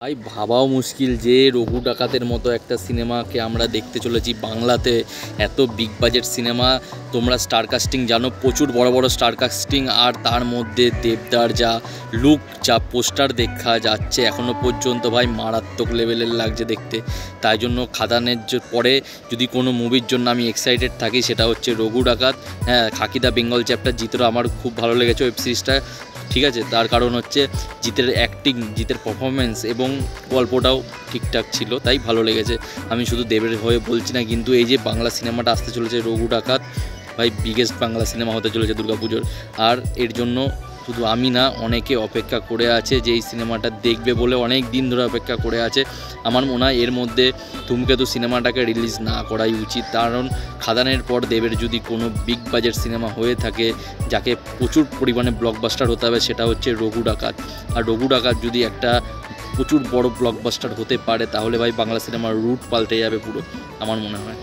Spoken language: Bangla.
ভাই ভাবাও মুশকিল যে রঘু ডাকাতের মতো একটা সিনেমাকে আমরা দেখতে চলেছি বাংলাতে। এত বিগ বাজেট সিনেমা, তোমরা স্টার কাস্টিং জানো, প্রচুর বড় বড় স্টার কাস্টিং, আর তার মধ্যে দেবদার যা লুক, যা পোস্টার দেখা যাচ্ছে এখনও পর্যন্ত ভাই মারাত্মক লেভেলের লাগছে দেখতে। তাই জন্য খাদানের পরে যদি কোনো মুভির জন্য আমি এক্সাইটেড থাকি সেটা হচ্ছে রঘু ডাকাত। হ্যাঁ, খাকি দা বেঙ্গল চ্যাপ্টার জিতেরও আমার খুব ভালো লেগেছে ওয়েব সিরিজটা, ঠিক আছে। তার কারণ হচ্ছে জিতের অ্যাক্টিং, জিতের পারফরমেন্স এবং গল্পটাও ঠিকঠাক ছিল, তাই ভালো লেগেছে। আমি শুধু দেবের হয়ে বলছি না, কিন্তু এই যে বাংলা সিনেমাটা আসতে চলেছে রঘু ডাকাত, ভাই বিগেস্ট বাংলা সিনেমা হতে চলেছে দুর্গাপুজোর। আর এর জন্য শুধু আমি না, অনেকে অপেক্ষা করে আছে যে এই সিনেমাটা দেখবে বলে অনেক দিন ধরে অপেক্ষা করে আছে। আমার মনে হয় এর মধ্যে ধূমকেতু সিনেমাটাকে রিলিজ না করাই উচিত, কারণ খাদানের পর দেবের যদি কোনো বিগ বাজেট সিনেমা হয়ে থাকে যাকে প্রচুর পরিমাণে ব্লকবাস্টার হতে হবে, সেটা হচ্ছে রঘু ডাকাত। আর রঘু ডাকাত যদি একটা প্রচুর বড় ব্লকবাস্টার হতে পারে তাহলে ভাই বাংলা সিনেমার রুট পাল্টে যাবে পুরো, আমার মনে হয়।